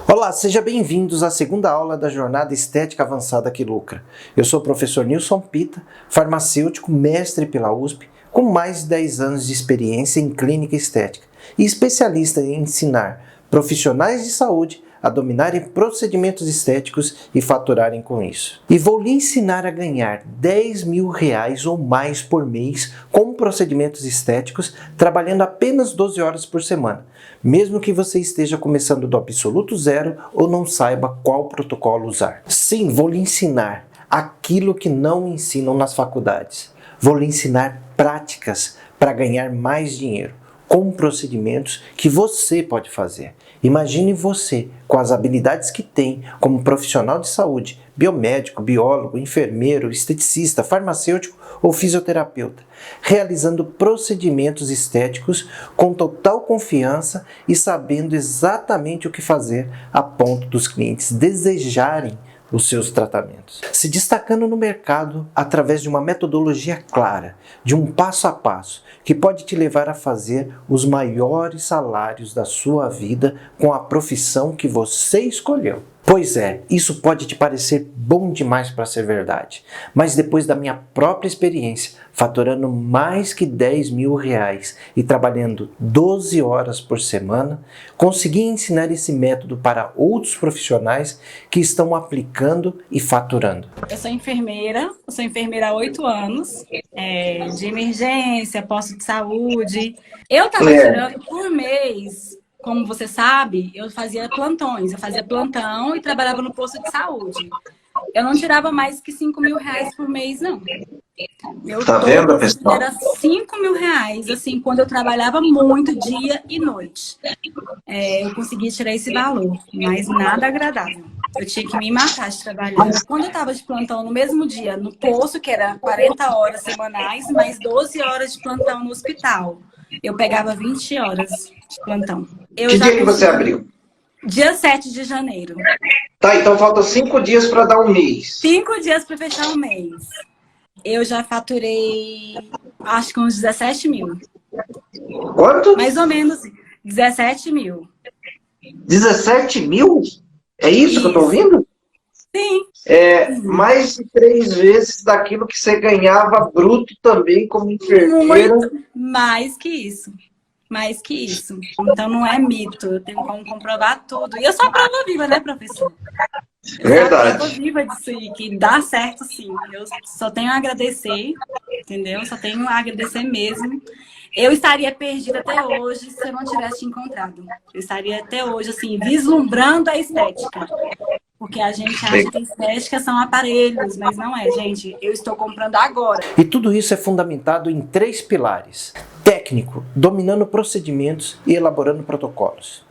Olá, sejam bem-vindos à segunda aula da Jornada Estética Avançada que Lucra. Eu sou o professor Nilson Pita, farmacêutico, mestre pela USP, com mais de 10 anos de experiência em clínica estética e especialista em ensinar profissionais de saúde a dominarem procedimentos estéticos e faturarem com isso. E vou lhe ensinar a ganhar R$10.000 ou mais por mês com procedimentos estéticos, trabalhando apenas 12 horas por semana, mesmo que você esteja começando do absoluto zero ou não saiba qual protocolo usar. Sim, vou lhe ensinar aquilo que não ensinam nas faculdades. Vou lhe ensinar práticas para ganhar mais dinheiro, com procedimentos que você pode fazer. Imagine você, com as habilidades que tem como profissional de saúde, biomédico, biólogo, enfermeiro, esteticista, farmacêutico ou fisioterapeuta, realizando procedimentos estéticos com total confiança e sabendo exatamente o que fazer a ponto dos clientes desejarem os seus tratamentos. Se destacando no mercado através de uma metodologia clara, de um passo a passo, que pode te levar a fazer os maiores salários da sua vida com a profissão que você escolheu. Pois é, isso pode te parecer bom demais para ser verdade, mas depois da minha própria experiência, faturando mais que R$10.000 e trabalhando 12 horas por semana, consegui ensinar esse método para outros profissionais que estão aplicando e faturando. Eu sou enfermeira há 8 anos, de emergência, posto de saúde. Eu estava tirando por mês. Como você sabe, eu fazia plantões. Eu fazia plantão e trabalhava no posto de saúde. Eu não tirava mais que R$5.000 por mês, não. Meu Tá vendo, topo pessoal? era R$5.000, assim, quando eu trabalhava muito, dia e noite. Eu consegui tirar esse valor, mas nada agradável. Eu tinha que me matar de trabalhar. Quando eu estava de plantão no mesmo dia, no posto, que era 40 horas semanais, mais 12 horas de plantão no hospital, eu pegava 20 horas de plantão. Que dia que você abriu? Dia 7 de janeiro. Tá, então faltam 5 dias para dar um mês. 5 dias para fechar o mês. Eu já faturei, acho que uns 17 mil. Quanto? Mais ou menos 17 mil. 17 mil? É isso que eu tô ouvindo? Sim. Mais de 3 vezes daquilo que você ganhava bruto também como enfermeira. Muito mais que isso. Mais que isso. Então não é mito, eu tenho como comprovar tudo. E eu sou a prova viva, né, professor? Eu sou a prova viva disso aí, que dá certo sim. Eu só tenho a agradecer, entendeu? Só tenho a agradecer mesmo. Eu estaria perdida até hoje se eu não tivesse te encontrado. Eu estaria até hoje, assim, vislumbrando a estética. Porque a gente acha que estética são aparelhos, mas não é, gente. Eu estou comprando agora. E tudo isso é fundamentado em 3 pilares. Técnico, dominando procedimentos e elaborando protocolos.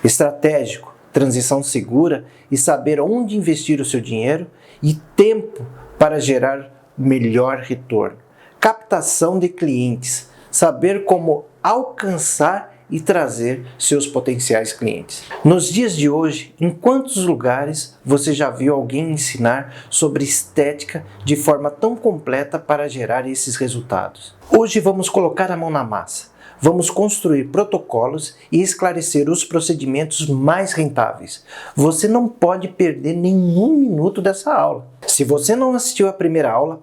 Estratégico, transição segura e saber onde investir o seu dinheiro. E tempo para gerar melhor retorno. Captação de clientes, saber como alcançar e trazer seus potenciais clientes. Nos dias de hoje, em quantos lugares você já viu alguém ensinar sobre estética de forma tão completa para gerar esses resultados? Hoje vamos colocar a mão na massa. Vamos construir protocolos e esclarecer os procedimentos mais rentáveis. Você não pode perder nenhum minuto dessa aula. Se você não assistiu a primeira aula,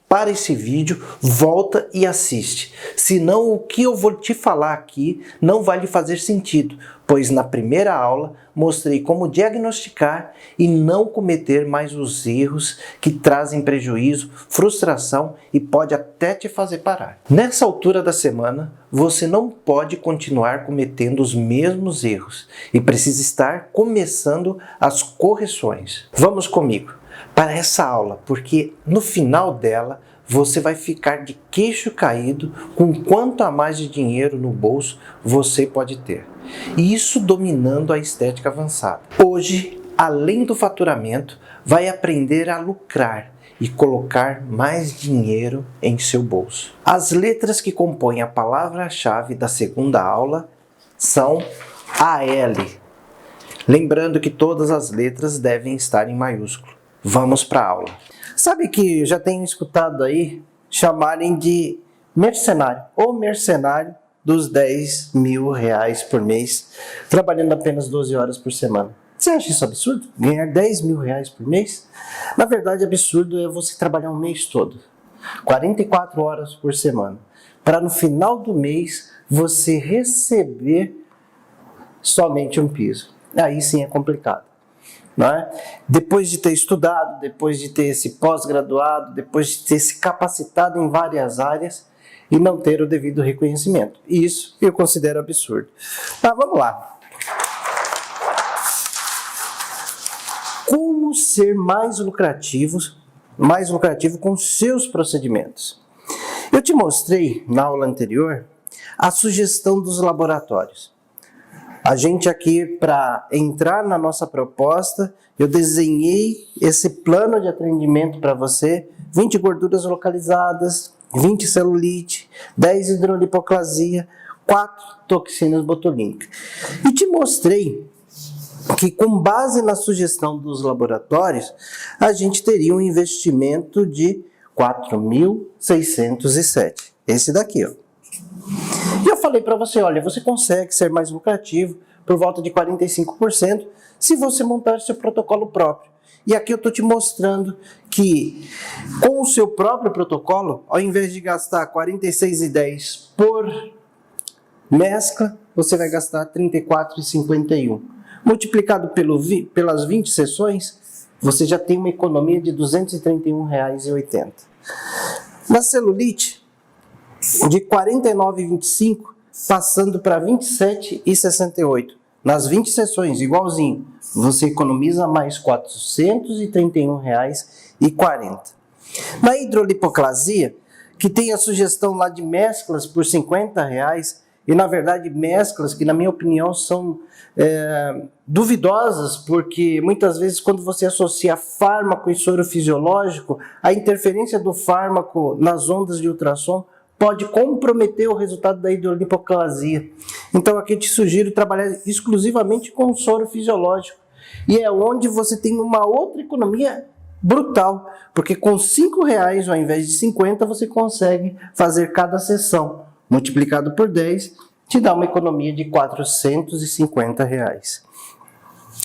para esse vídeo, volta e assiste. Senão o que eu vou te falar aqui não vai lhe fazer sentido, pois na primeira aula mostrei como diagnosticar e não cometer mais os erros que trazem prejuízo, frustração e pode até te fazer parar. Nessa altura da semana, você não pode continuar cometendo os mesmos erros e precisa estar começando as correções. Vamos comigo para essa aula, porque no final dela você vai ficar de queixo caído com quanto a mais de dinheiro no bolso você pode ter. E isso dominando a estética avançada. Hoje, além do faturamento, vai aprender a lucrar e colocar mais dinheiro em seu bolso. As letras que compõem a palavra-chave da segunda aula são AL. Lembrando que todas as letras devem estar em maiúsculo. Vamos para a aula. Sabe que eu já tenho escutado aí chamarem de mercenário ou mercenário dos R$10.000 por mês, trabalhando apenas 12 horas por semana. Você acha isso absurdo? Ganhar R$10.000 por mês? Na verdade, absurdo é você trabalhar um mês todo, 44 horas por semana, para no final do mês você receber somente um piso. Aí sim é complicado, não é? Depois de ter estudado, depois de ter se pós-graduado, depois de ter se capacitado em várias áreas e não ter o devido reconhecimento. Isso eu considero absurdo. Tá, vamos lá. Como ser mais lucrativo com seus procedimentos? Eu te mostrei na aula anterior a sugestão dos laboratórios. A gente aqui, para entrar na nossa proposta, eu desenhei esse plano de atendimento para você: 20 gorduras localizadas, 20 celulite, 10 hidrolipoclasia, 4 toxinas botulínicas. E te mostrei que, com base na sugestão dos laboratórios, a gente teria um investimento de 4.607. Esse daqui, ó. E eu falei para você, olha, você consegue ser mais lucrativo por volta de 45% se você montar seu protocolo próprio. E aqui eu estou te mostrando que, com o seu próprio protocolo, ao invés de gastar R$ 46,10 por mescla, você vai gastar R$ 34,51. Multiplicado pelas 20 sessões, você já tem uma economia de R$ 231,80. Na celulite, de R$ 49,25, passando para R$ 27,68. Nas 20 sessões, igualzinho, você economiza mais R$ 431,40. Na hidrolipoclasia, que tem a sugestão lá de mesclas por R$ 50, e na verdade mesclas que, na minha opinião, são duvidosas, porque muitas vezes quando você associa fármaco e soro fisiológico, a interferência do fármaco nas ondas de ultrassom pode comprometer o resultado da hidrolipoclasia. Então aqui eu te sugiro trabalhar exclusivamente com soro fisiológico, e é onde você tem uma outra economia brutal, porque com R$ 5,00 ao invés de 50 você consegue fazer cada sessão, multiplicado por 10, te dá uma economia de R$ 450.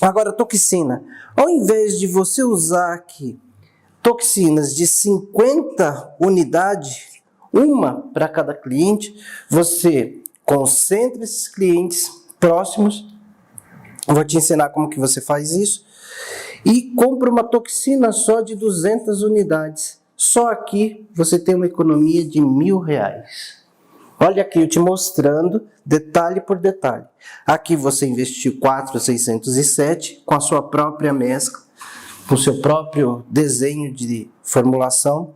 Agora, toxina. Ao invés de você usar aqui toxinas de 50 unidades, uma para cada cliente, você concentra esses clientes próximos. Eu vou te ensinar como que você faz isso. E compra uma toxina só de 200 unidades. Só aqui você tem uma economia de R$ 1.000. Olha aqui eu te mostrando detalhe por detalhe. Aqui você investiu 4.607 com a sua própria mescla, com o seu próprio desenho de formulação.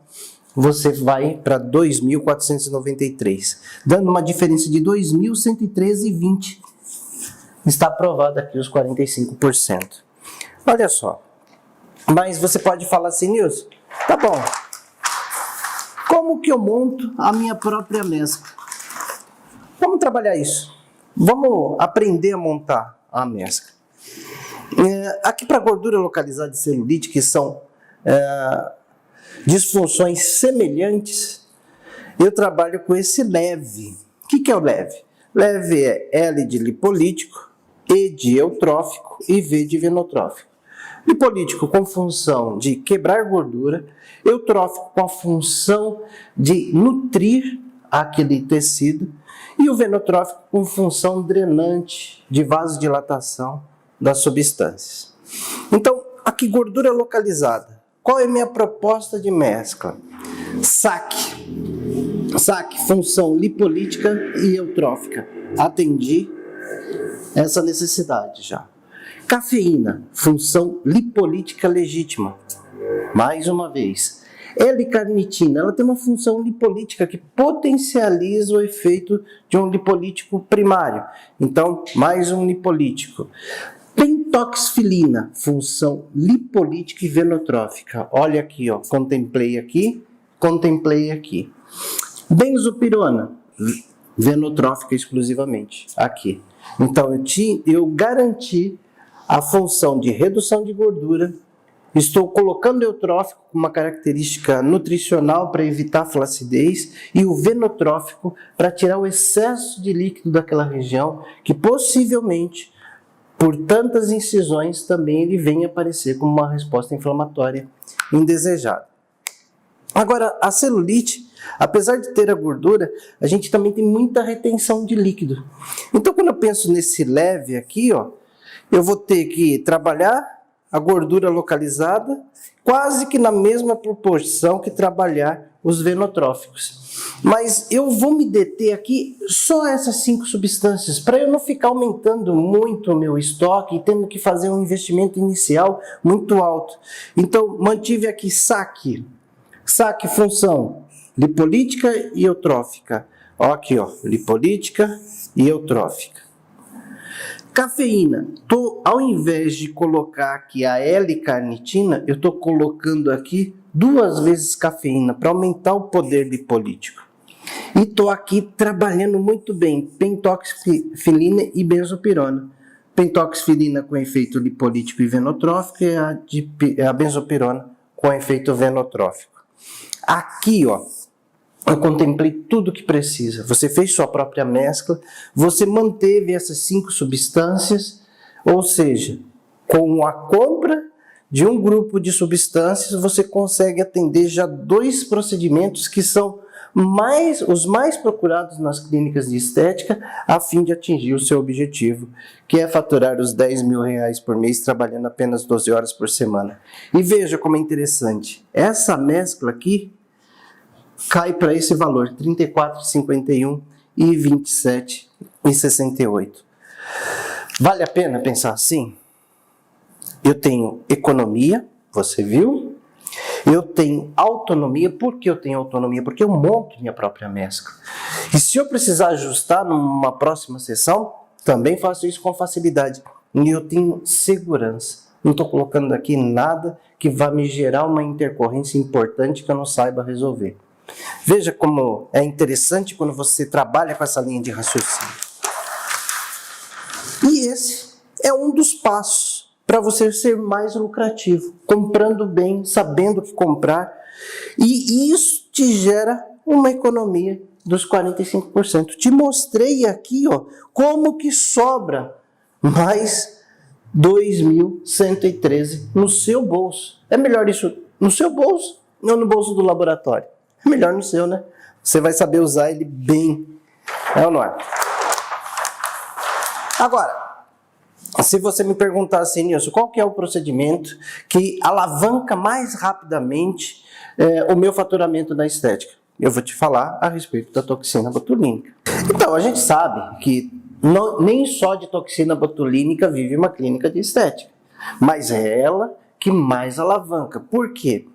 Você vai para 2.493, dando uma diferença de 2.113,20. Está aprovado aqui os 45%. Olha só. Mas você pode falar assim, Nilson, tá bom. Como que eu monto a minha própria mescla? Vamos trabalhar isso. Vamos aprender a montar a mescla. Aqui para gordura localizada de celulite, que são disfunções semelhantes, eu trabalho com esse leve. O que é o leve? Leve é L de lipolítico, E de eutrófico e V de venotrófico. Lipolítico com função de quebrar gordura, eutrófico com a função de nutrir aquele tecido, e o venotrófico com função drenante de vasodilatação das substâncias. Então, aqui gordura localizada. Qual é a minha proposta de mescla? SAC, função lipolítica e eutrófica. Atendi essa necessidade já. Cafeína, função lipolítica legítima. Mais uma vez. L-carnitina, ela tem uma função lipolítica que potencializa o efeito de um lipolítico primário. Então, mais um lipolítico. Pentoxifilina, função lipolítica e venotrófica. Olha aqui, ó, contemplei aqui. Benzopirona, venotrófica exclusivamente, aqui. Então, eu garanti a função de redução de gordura Estou colocando o eutrófico com uma característica nutricional para evitar flacidez e o venotrófico para tirar o excesso de líquido daquela região que possivelmente, por tantas incisões, também ele venha aparecer como uma resposta inflamatória indesejada. Agora, a celulite, apesar de ter a gordura, a gente também tem muita retenção de líquido. Então, quando eu penso nesse leve aqui, ó, eu vou ter que trabalhar a gordura localizada quase que na mesma proporção que trabalhar os venotróficos. Mas eu vou me deter aqui só essas 5 substâncias, para eu não ficar aumentando muito o meu estoque e tendo que fazer um investimento inicial muito alto. Então, mantive aqui SAC. SAC, função lipolítica e eutrófica. Ó, aqui, ó, lipolítica e eutrófica. Cafeína, ao invés de colocar aqui a L-carnitina, eu estou colocando aqui 2 vezes cafeína para aumentar o poder lipolítico. E estou aqui trabalhando muito bem pentoxifilina e benzopirona. Pentoxifilina com efeito lipolítico e venotrófico e a benzopirona com efeito venotrófico. Aqui, ó, eu contemplei tudo que precisa. Você fez sua própria mescla, você manteve essas 5 substâncias, ou seja, com a compra de um grupo de substâncias, você consegue atender já 2 procedimentos que são os mais procurados nas clínicas de estética, a fim de atingir o seu objetivo, que é faturar os R$10.000 por mês, trabalhando apenas 12 horas por semana. E veja como é interessante, essa mescla aqui cai para esse valor, R$ 34,51 e R$ 27,68. Vale a pena pensar assim? Eu tenho economia, você viu? Eu tenho autonomia. Por que eu tenho autonomia? Porque eu monto minha própria mescla. E se eu precisar ajustar numa próxima sessão, também faço isso com facilidade. E eu tenho segurança. Não estou colocando aqui nada que vá me gerar uma intercorrência importante que eu não saiba resolver. Veja como é interessante quando você trabalha com essa linha de raciocínio. E esse é um dos passos para você ser mais lucrativo, comprando bem, sabendo o que comprar, e isso te gera uma economia dos 45%. Te mostrei aqui, ó, como que sobra mais 2.113 no seu bolso. É melhor isso no seu bolso ou no bolso do laboratório? É melhor no seu, né? Você vai saber usar ele bem. É ou não é? Agora, se você me perguntar assim, Nilson, qual que é o procedimento que alavanca mais rapidamente o meu faturamento na estética? Eu vou te falar a respeito da toxina botulínica. Então, a gente sabe que nem só de toxina botulínica vive uma clínica de estética, mas é ela que mais alavanca. Por quê?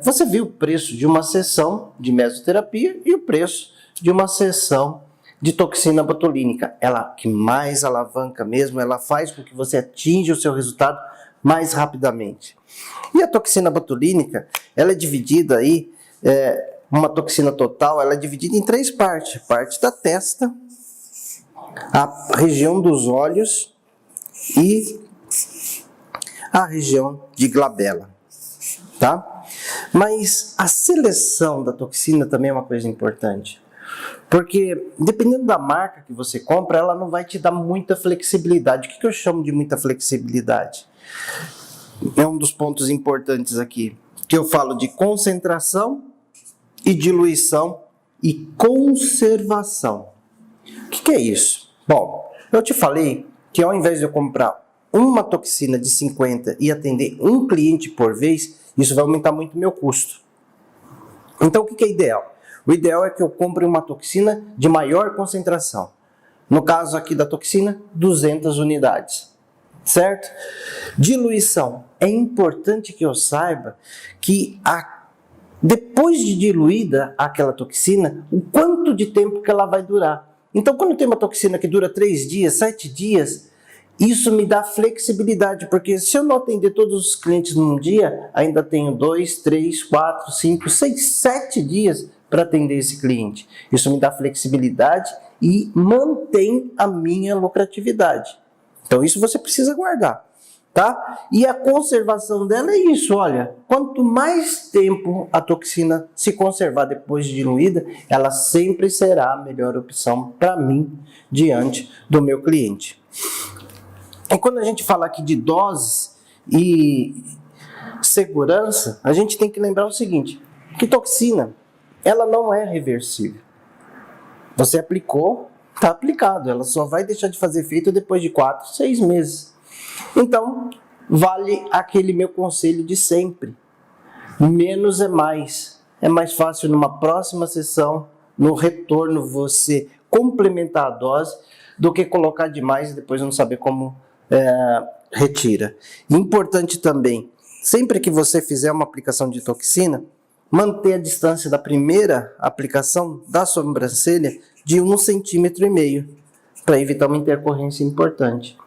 Você viu o preço de uma sessão de mesoterapia e o preço de uma sessão de toxina botulínica. Ela que mais alavanca mesmo, ela faz com que você atinja o seu resultado mais rapidamente. E a toxina botulínica, ela é dividida aí, uma toxina total, ela é dividida em 3 partes. Parte da testa, a região dos olhos e a região de glabela, tá? Mas a seleção da toxina também é uma coisa importante, porque dependendo da marca que você compra, ela não vai te dar muita flexibilidade. O que eu chamo de muita flexibilidade? É um dos pontos importantes aqui, que eu falo de concentração e diluição e conservação. O que é isso? Bom, eu te falei que ao invés de eu comprar uma toxina de 50 e atender um cliente por vez, isso vai aumentar muito meu custo. Então, o que é ideal? O ideal é que eu compre uma toxina de maior concentração. No caso aqui da toxina, 200 unidades. Certo? Diluição. É importante que eu saiba que depois de diluída aquela toxina, o quanto de tempo que ela vai durar. Então, quando tem uma toxina que dura 3 dias, 7 dias, isso me dá flexibilidade, porque se eu não atender todos os clientes num dia, ainda tenho 2, 3, 4, 5, 6, 7 dias para atender esse cliente. Isso me dá flexibilidade e mantém a minha lucratividade. Então isso você precisa guardar. tá? E a conservação dela é isso, olha, quanto mais tempo a toxina se conservar depois de diluída, ela sempre será a melhor opção para mim diante do meu cliente. E quando a gente fala aqui de doses e segurança, a gente tem que lembrar o seguinte, que toxina, ela não é reversível. Você aplicou, está aplicado, ela só vai deixar de fazer efeito depois de 4, 6 meses. Então, vale aquele meu conselho de sempre. Menos é mais. É mais fácil numa próxima sessão, no retorno, você complementar a dose, do que colocar demais e depois não saber como retira. Importante também, sempre que você fizer uma aplicação de toxina, manter a distância da primeira aplicação da sobrancelha de 1,5 cm, para evitar uma intercorrência importante.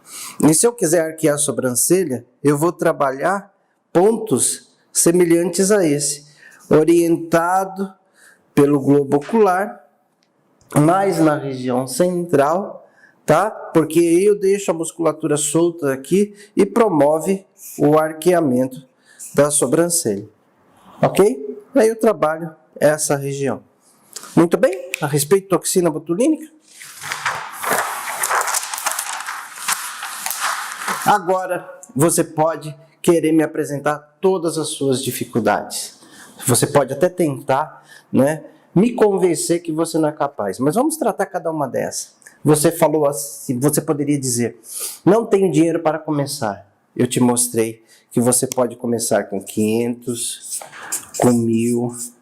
E se eu quiser arquear a sobrancelha, eu vou trabalhar pontos semelhantes a esse, orientado pelo globo ocular, mais na região central, tá? Porque eu deixo a musculatura solta aqui e promove o arqueamento da sobrancelha. Ok? Aí eu trabalho essa região. Muito bem? A respeito de toxina botulínica. Agora, você pode querer me apresentar todas as suas dificuldades. Você pode até tentar, né, me convencer que você não é capaz. Mas vamos tratar cada uma dessas. Você falou assim, você poderia dizer, não tenho dinheiro para começar. Eu te mostrei que você pode começar com 500, com 1.000,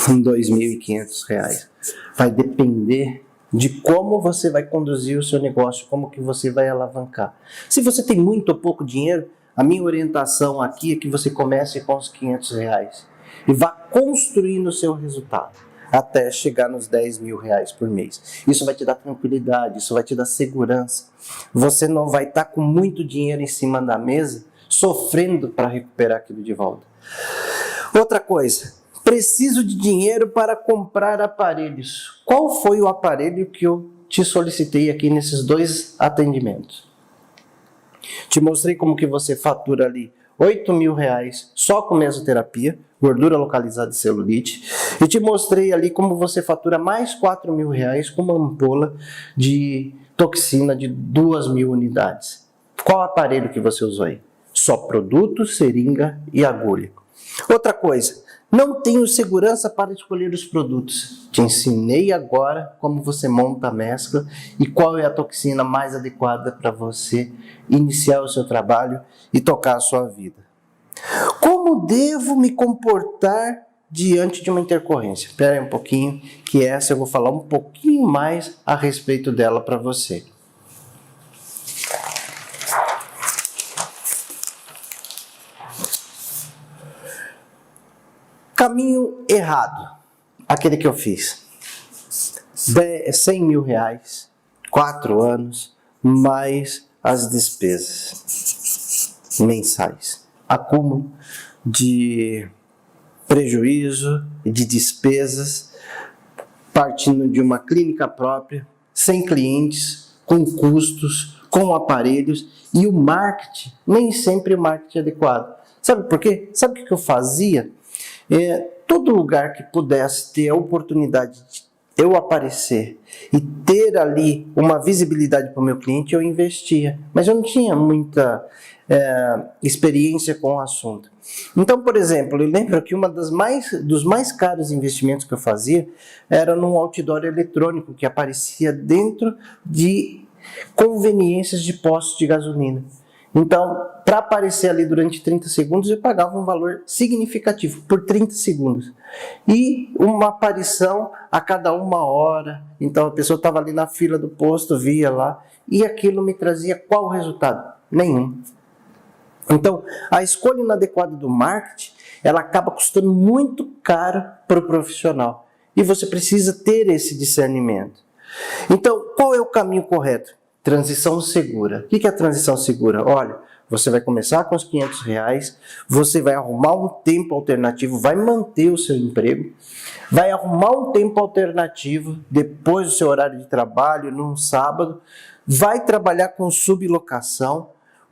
com 2.500 reais. Vai depender de como você vai conduzir o seu negócio, como que você vai alavancar. Se você tem muito ou pouco dinheiro, a minha orientação aqui é que você comece com os 500 reais e vá construindo o seu resultado até chegar nos 10.000 reais por mês. Isso vai te dar tranquilidade, isso vai te dar segurança. Você não vai estar com muito dinheiro em cima da mesa, sofrendo para recuperar aquilo de volta. Outra coisa, preciso de dinheiro para comprar aparelhos. Qual foi o aparelho que eu te solicitei aqui nesses 2 atendimentos? Te mostrei como que você fatura ali 8.000 reais só com mesoterapia, gordura localizada e celulite, e te mostrei ali como você fatura mais 4.000 reais com uma ampola de toxina de 2.000 unidades. Qual aparelho que você usou aí? Só produto, seringa e agulha. Outra coisa, não tenho segurança para escolher os produtos. Te ensinei agora como você monta a mescla e qual é a toxina mais adequada para você iniciar o seu trabalho e tocar a sua vida. Como devo me comportar diante de uma intercorrência? Espera aí um pouquinho, que essa eu vou falar um pouquinho mais a respeito dela para você. Caminho errado, aquele que eu fiz. 100.000 reais, 4 anos, mais as despesas mensais. Acúmulo de prejuízo e de despesas, partindo de uma clínica própria, sem clientes, com custos, com aparelhos, e o marketing, nem sempre o marketing adequado. Sabe por quê? Sabe o que eu fazia? Todo lugar que pudesse ter a oportunidade de eu aparecer e ter ali uma visibilidade para o meu cliente, eu investia. Mas eu não tinha muita experiência com o assunto. Então, por exemplo, eu lembro que dos mais caros investimentos que eu fazia era num outdoor eletrônico que aparecia dentro de conveniências de postos de gasolina. Então, para aparecer ali durante 30 segundos, eu pagava um valor significativo por 30 segundos. E uma aparição a cada 1 hora. Então, a pessoa estava ali na fila do posto, via lá, e aquilo me trazia qual resultado? Nenhum. Então, a escolha inadequada do marketing, ela acaba custando muito caro para o profissional. E você precisa ter esse discernimento. Então, qual é o caminho correto? Transição segura. O que é a transição segura? Olha, você vai começar com os 500 reais, você vai arrumar um tempo alternativo, vai manter o seu emprego, vai arrumar um tempo alternativo depois do seu horário de trabalho, num sábado, vai trabalhar com sublocação,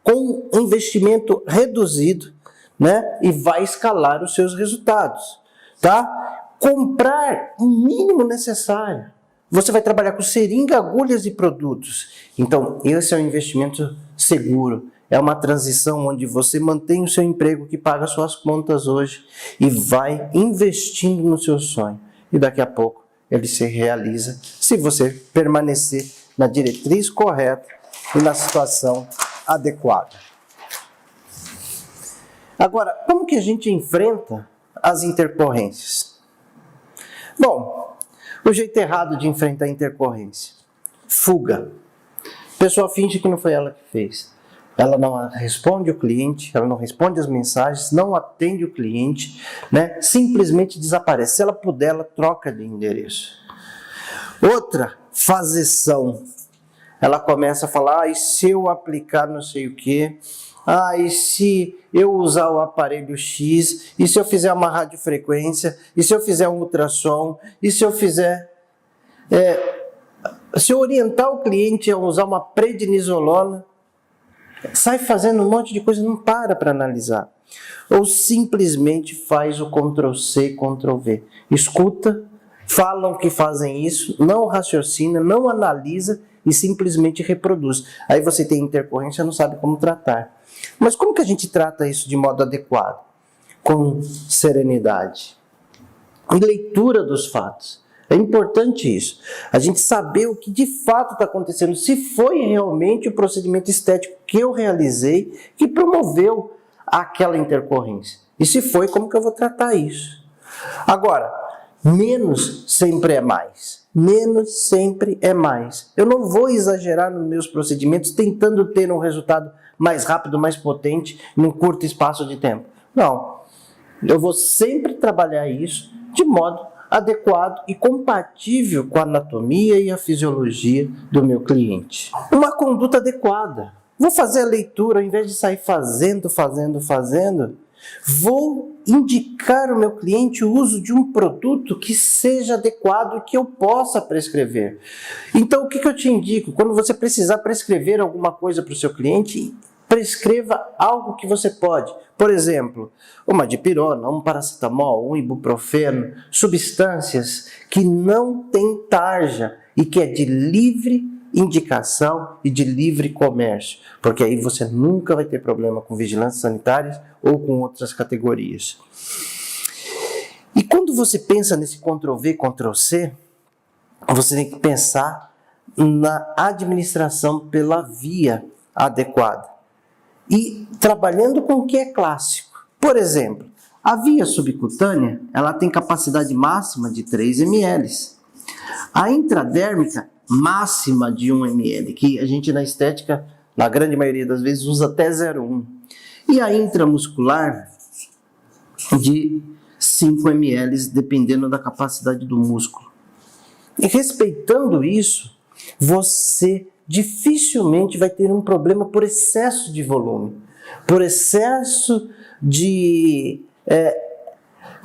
com um investimento reduzido, né? E vai escalar os seus resultados, tá? Comprar o mínimo necessário. Você vai trabalhar com seringa, agulhas e produtos. Então, esse é um investimento seguro. É uma transição onde você mantém o seu emprego que paga suas contas hoje e vai investindo no seu sonho. E daqui a pouco ele se realiza se você permanecer na diretriz correta e na situação adequada. Agora, como que a gente enfrenta as intercorrências? Bom, o jeito errado de enfrentar a intercorrência: fuga. A pessoa finge que não foi ela que fez. Ela não responde o cliente, ela não responde as mensagens, não atende o cliente, né? Simplesmente desaparece. Se ela puder, ela troca de endereço. Outra, fazeção. Ela começa a falar, e se eu aplicar não sei o quê? E se eu usar o aparelho X? E se eu fizer uma radiofrequência? E se eu fizer um ultrassom? E se eu fizer... se eu orientar o cliente a usar uma prednisolona? Sai fazendo um monte de coisa, não para analisar. Ou simplesmente faz o Ctrl+C, Ctrl+V. Escuta, falam que fazem isso, não raciocina, não analisa e simplesmente reproduz. Aí você tem intercorrência e não sabe como tratar. Mas como que a gente trata isso de modo adequado? Com serenidade. E leitura dos fatos. É importante isso. A gente saber o que de fato está acontecendo. Se foi realmente o procedimento estético que eu realizei que promoveu aquela intercorrência. E se foi, como que eu vou tratar isso? Agora, menos sempre é mais. Menos sempre é mais. Eu não vou exagerar nos meus procedimentos tentando ter um resultado mais rápido, mais potente, num curto espaço de tempo. Não. Eu vou sempre trabalhar isso de modo adequado e compatível com a anatomia e a fisiologia do meu cliente. Uma conduta adequada. Vou fazer a leitura, ao invés de sair fazendo, vou indicar ao meu cliente o uso de um produto que seja adequado e que eu possa prescrever. Então, o que eu te indico? Quando você precisar prescrever alguma coisa para o seu cliente, prescreva algo que você pode. Por exemplo, uma dipirona, um paracetamol, um ibuprofeno, substâncias que não têm tarja e que é de livre indicação e de livre comércio, porque aí você nunca vai ter problema com vigilância sanitária ou com outras categorias. E quando você pensa nesse Ctrl+V, Ctrl+C, você tem que pensar na administração pela via adequada. E trabalhando com o que é clássico. Por exemplo, a via subcutânea, ela tem capacidade máxima de 3 ml. A intradérmica, máxima de 1 ml, que a gente na estética, na grande maioria das vezes, usa até 0,1. E a intramuscular, de 5 ml, dependendo da capacidade do músculo. E respeitando isso, você dificilmente vai ter um problema por excesso de volume, por excesso de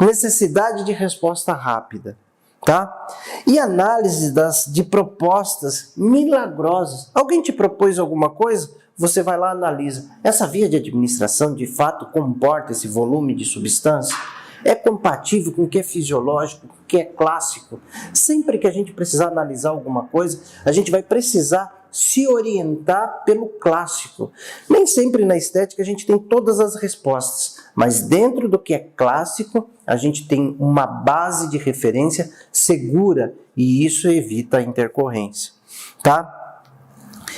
necessidade de resposta rápida, tá? E análise de propostas milagrosas. Alguém te propôs alguma coisa? Você vai lá e analisa. Essa via de administração de fato comporta esse volume de substância? É compatível com o que é fisiológico, com o que é clássico? Sempre que a gente precisar analisar alguma coisa, a gente vai precisar se orientar pelo clássico. Nem sempre na estética a gente tem todas as respostas, mas dentro do que é clássico, a gente tem uma base de referência segura e isso evita a intercorrência, tá?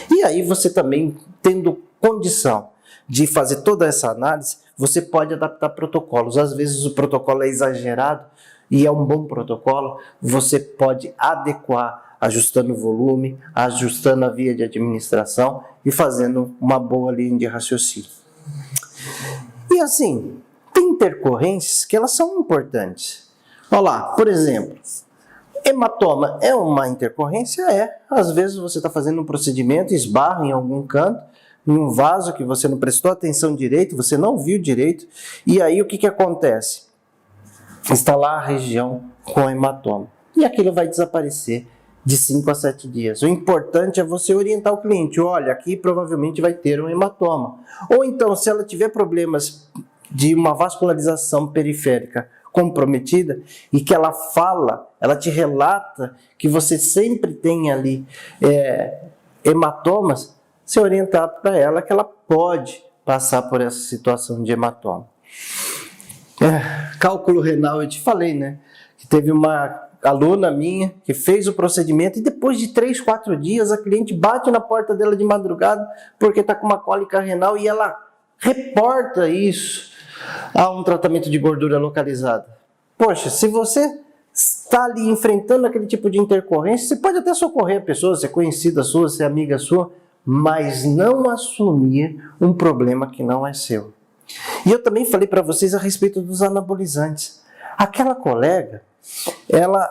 E aí você também, tendo condição de fazer toda essa análise, você pode adaptar protocolos. Às vezes o protocolo é exagerado e é um bom protocolo, você pode adequar ajustando o volume, ajustando a via de administração e fazendo uma boa linha de raciocínio. E assim, tem intercorrências que elas são importantes. Olha lá, por exemplo, hematoma é uma intercorrência? É. Às vezes você está fazendo um procedimento, esbarra em algum canto, em um vaso que você não prestou atenção direito, você não viu direito, e aí o que acontece? Está lá a região com hematoma. E aquilo vai desaparecer de 5 a 7 dias. O importante é você orientar o cliente. Olha, aqui provavelmente vai ter um hematoma. Ou então, se ela tiver problemas de uma vascularização periférica comprometida e que ela fala, ela te relata que você sempre tem ali hematomas, você orientar para ela que ela pode passar por essa situação de hematoma. Cálculo renal, eu te falei, né? Que teve uma aluna minha que fez o procedimento e depois de 3, 4 dias a cliente bate na porta dela de madrugada porque está com uma cólica renal e ela reporta isso a um tratamento de gordura localizada. Poxa, se você está ali enfrentando aquele tipo de intercorrência, você pode até socorrer a pessoa, ser conhecida sua, ser amiga sua, mas não assumir um problema que não é seu. E eu também falei para vocês a respeito dos anabolizantes. Aquela colega, ela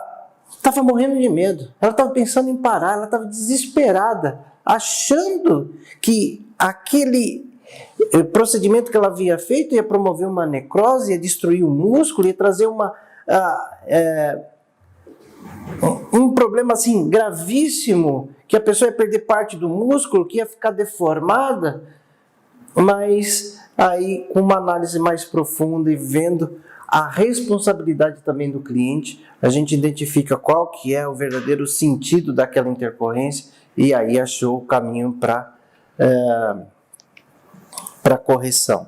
estava morrendo de medo, ela estava pensando em parar, ela estava desesperada, achando que aquele procedimento que ela havia feito ia promover uma necrose, ia destruir o músculo, ia trazer um problema assim gravíssimo, que a pessoa ia perder parte do músculo, que ia ficar deformada. Mas aí, com uma análise mais profunda e vendo a responsabilidade também do cliente, a gente identifica qual que é o verdadeiro sentido daquela intercorrência e aí achou o caminho para correção.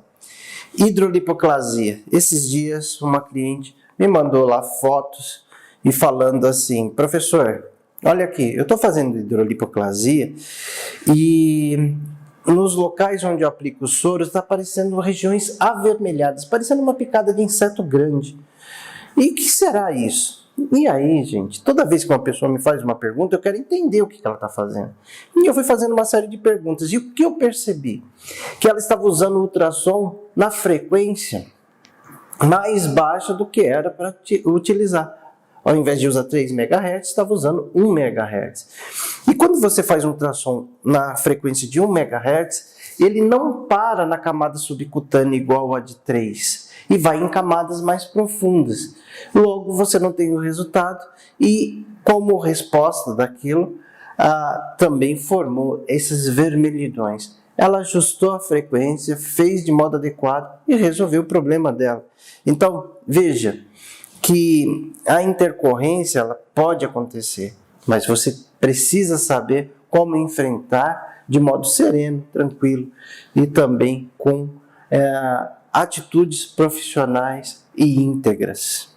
Hidrolipoclasia. Esses dias, uma cliente me mandou lá fotos e falando assim: professor, olha aqui, eu estou fazendo hidrolipoclasia e nos locais onde eu aplico o soro está aparecendo regiões avermelhadas, parecendo uma picada de inseto grande. E o que será isso? E aí, gente, toda vez que uma pessoa me faz uma pergunta, eu quero entender o que ela está fazendo. E eu fui fazendo uma série de perguntas. E o que eu percebi? Que ela estava usando o ultrassom na frequência mais baixa do que era para utilizar. Ao invés de usar 3 MHz, estava usando 1 MHz. E quando você faz um ultrassom na frequência de 1 MHz, ele não para na camada subcutânea igual a de 3, e vai em camadas mais profundas. Logo, você não tem o resultado e, como resposta daquilo, também formou esses vermelhidões. Ela ajustou a frequência, fez de modo adequado e resolveu o problema dela. Então, veja que a intercorrência ela pode acontecer, mas você precisa saber como enfrentar de modo sereno, tranquilo e também com atitudes profissionais e íntegras.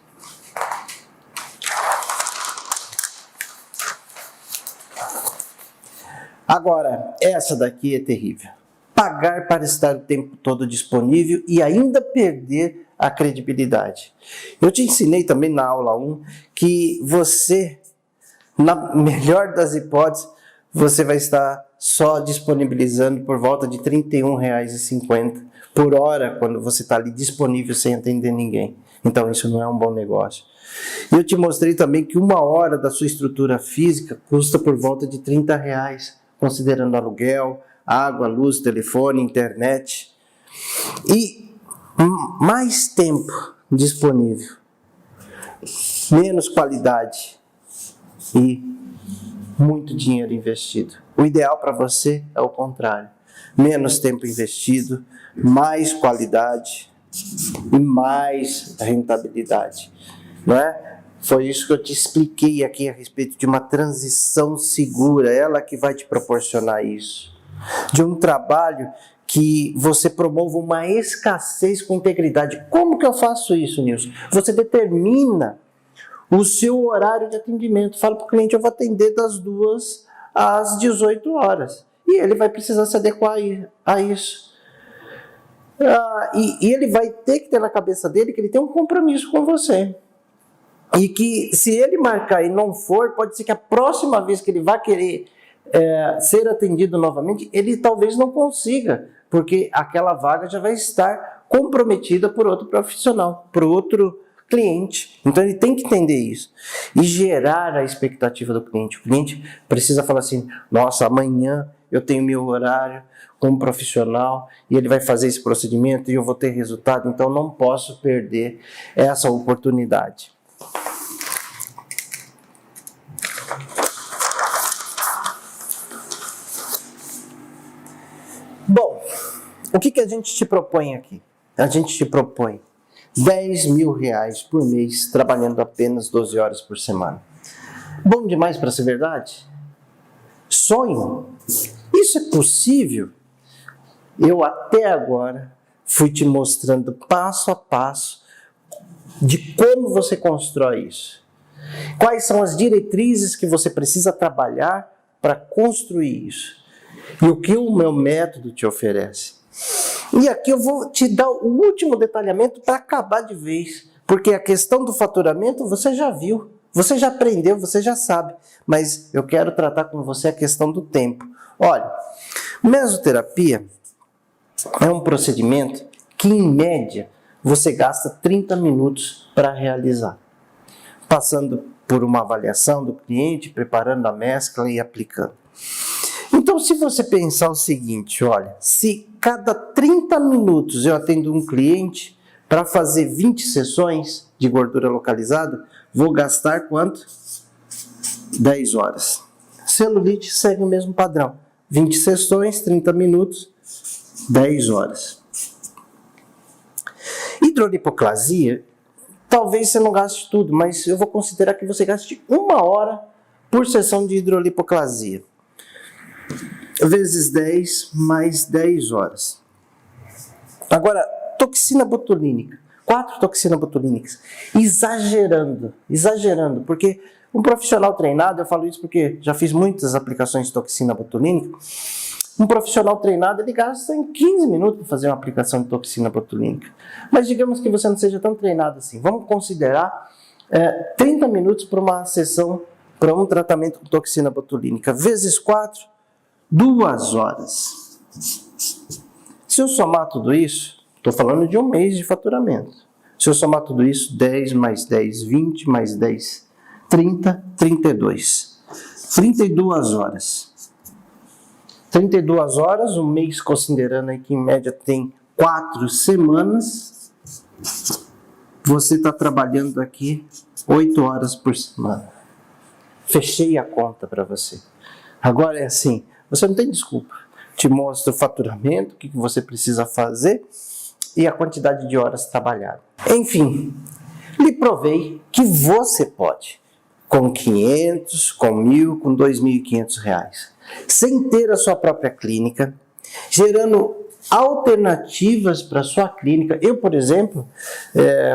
Agora, essa daqui é terrível. Pagar para estar o tempo todo disponível e ainda perder a credibilidade. Eu te ensinei também na aula 1 que você, na melhor das hipóteses, você vai estar só disponibilizando por volta de R$ 31,50 por hora quando você está ali disponível sem atender ninguém. Então isso não é um bom negócio. Eu te mostrei também que 1 hora da sua estrutura física custa por volta de R$ 30, considerando aluguel, água, luz, telefone, internet. E mais tempo disponível, menos qualidade e muito dinheiro investido. O ideal para você é o contrário. Menos tempo investido, mais qualidade e mais rentabilidade. Não é? Foi isso que eu te expliquei aqui a respeito de uma transição segura, ela que vai te proporcionar isso. De um trabalho que você promova uma escassez com integridade. Como que eu faço isso, Nilson? Você determina o seu horário de atendimento. Fala para o cliente, eu vou atender das 2 às 18 horas. E ele vai precisar se adequar a isso. E ele vai ter que ter na cabeça dele que ele tem um compromisso com você. E que se ele marcar e não for, pode ser que a próxima vez que ele vai querer ser atendido novamente, ele talvez não consiga, porque aquela vaga já vai estar comprometida por outro profissional, por outro cliente. Então ele tem que entender isso e gerar a expectativa do cliente. O cliente precisa falar assim: nossa, amanhã eu tenho meu horário como profissional e ele vai fazer esse procedimento e eu vou ter resultado, então não posso perder essa oportunidade. o que a gente te propõe aqui? A gente te propõe R$10.000 por mês, trabalhando apenas 12 horas por semana. Bom demais para ser verdade? Sonho? Isso é possível? Eu até agora fui te mostrando passo a passo de como você constrói isso. Quais são as diretrizes que você precisa trabalhar para construir isso? E o que o meu método te oferece? E aqui eu vou te dar o último detalhamento para acabar de vez, porque a questão do faturamento você já viu, você já aprendeu, você já sabe, mas eu quero tratar com você a questão do tempo. Olha, mesoterapia é um procedimento que, em média, você gasta 30 minutos para realizar, passando por uma avaliação do cliente, preparando a mescla e aplicando. Então, se você pensar o seguinte, olha, se cada 30 minutos eu atendo um cliente para fazer 20 sessões de gordura localizada, vou gastar quanto? 10 horas. Celulite segue o mesmo padrão. 20 sessões, 30 minutos, 10 horas. Hidrolipoclasia, talvez você não gaste tudo, mas eu vou considerar que você gaste 1 hora por sessão de hidrolipoclasia. Vezes 10 mais 10 horas. Agora, toxina botulínica. 4 toxinas botulínicas. Exagerando, porque um profissional treinado, eu falo isso porque já fiz muitas aplicações de toxina botulínica, um profissional treinado, ele gasta em 15 minutos para fazer uma aplicação de toxina botulínica. Mas digamos que você não seja tão treinado assim. Vamos considerar 30 minutos para uma sessão, para um tratamento com toxina botulínica. Vezes 4, 2 horas. Se eu somar tudo isso, estou falando de um mês de faturamento. Se eu somar tudo isso, 10 mais 10, 20 mais 10, 30, 32. 32 horas. 32 horas, um mês considerando aí que em média tem 4 semanas, você está trabalhando aqui 8 horas por semana. Fechei a conta para você. Agora é assim, você não tem desculpa. Te mostro o faturamento, o que você precisa fazer e a quantidade de horas trabalhadas. Enfim, lhe provei que você pode, com 500, com 1.000, com 2.500 reais, sem ter a sua própria clínica, gerando alternativas para a sua clínica. Eu, por exemplo,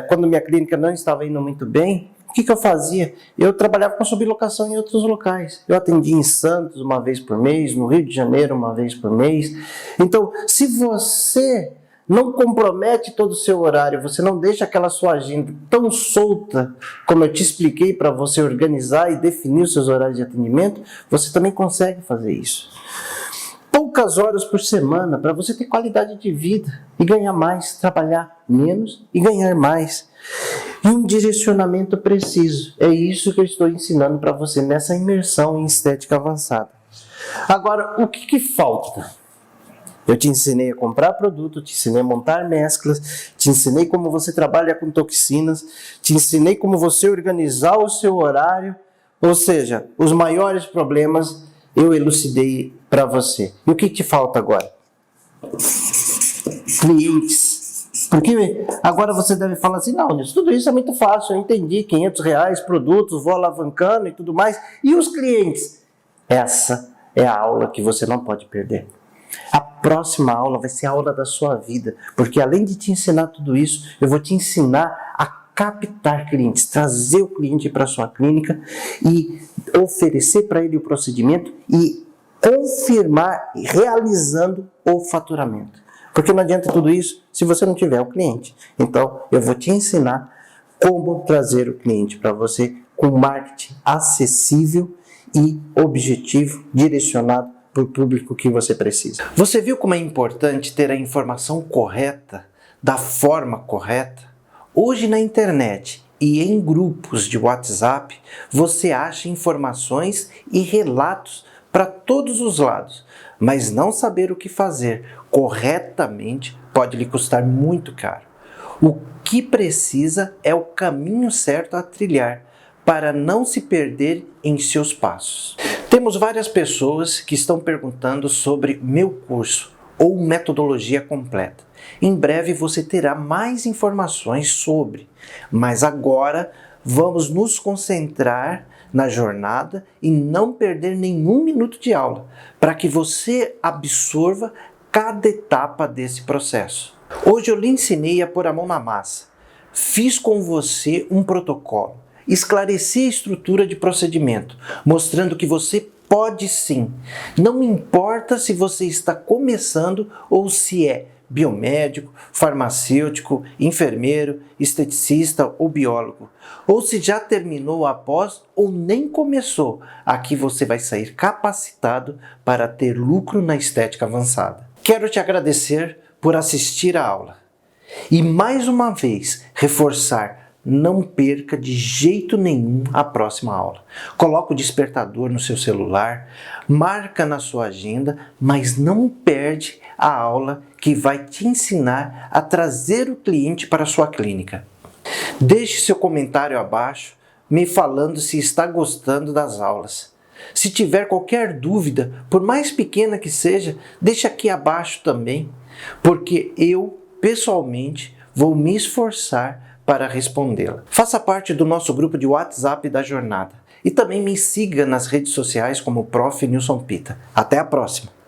quando minha clínica não estava indo muito bem, o que eu fazia? Eu trabalhava com sublocação em outros locais. Eu atendia em Santos uma vez por mês, no Rio de Janeiro uma vez por mês. Então, se você não compromete todo o seu horário, você não deixa aquela sua agenda tão solta, como eu te expliquei, para você organizar e definir os seus horários de atendimento, você também consegue fazer isso. Poucas horas por semana para você ter qualidade de vida e ganhar mais, trabalhar menos e ganhar mais. E um direcionamento preciso. É isso que eu estou ensinando para você nessa imersão em estética avançada. Agora, o que falta? Eu te ensinei a comprar produto, te ensinei a montar mesclas, te ensinei como você trabalha com toxinas, te ensinei como você organizar o seu horário, ou seja, os maiores problemas eu elucidei para você. E o que te falta agora? Clientes. Porque agora você deve falar assim, não, tudo isso é muito fácil, eu entendi, 500 reais, produtos, vou alavancando e tudo mais. E os clientes? Essa é a aula que você não pode perder. A próxima aula vai ser a aula da sua vida, porque além de te ensinar tudo isso, eu vou te ensinar a captar clientes, trazer o cliente para a sua clínica e oferecer para ele o procedimento e confirmar realizando o faturamento. Porque não adianta tudo isso se você não tiver o cliente. Então, eu vou te ensinar como trazer o cliente para você com marketing acessível e objetivo, direcionado para o público que você precisa. Você viu como é importante ter a informação correta, da forma correta? Hoje na internet e em grupos de WhatsApp, você acha informações e relatos para todos os lados, mas não saber o que fazer corretamente pode lhe custar muito caro. O que precisa é o caminho certo a trilhar para não se perder em seus passos. Temos várias pessoas que estão perguntando sobre meu curso, ou metodologia completa. Em breve você terá mais informações sobre, mas agora vamos nos concentrar na jornada e não perder nenhum minuto de aula, para que você absorva cada etapa desse processo. Hoje eu lhe ensinei a pôr a mão na massa. Fiz com você um protocolo, esclareci a estrutura de procedimento, mostrando que você pode sim. Não importa se você está começando ou se é biomédico, farmacêutico, enfermeiro, esteticista ou biólogo. Ou se já terminou a pós ou nem começou, aqui você vai sair capacitado para ter lucro na estética avançada. Quero te agradecer por assistir a aula. E mais uma vez reforçar, não perca de jeito nenhum a próxima aula. Coloca o despertador no seu celular, marca na sua agenda, mas não perde a aula que vai te ensinar a trazer o cliente para a sua clínica. Deixe seu comentário abaixo, me falando se está gostando das aulas. Se tiver qualquer dúvida, por mais pequena que seja, deixe aqui abaixo também, porque eu, pessoalmente, vou me esforçar para respondê-la. Faça parte do nosso grupo de WhatsApp da jornada e também me siga nas redes sociais como Prof. Nilson Pita. Até a próxima!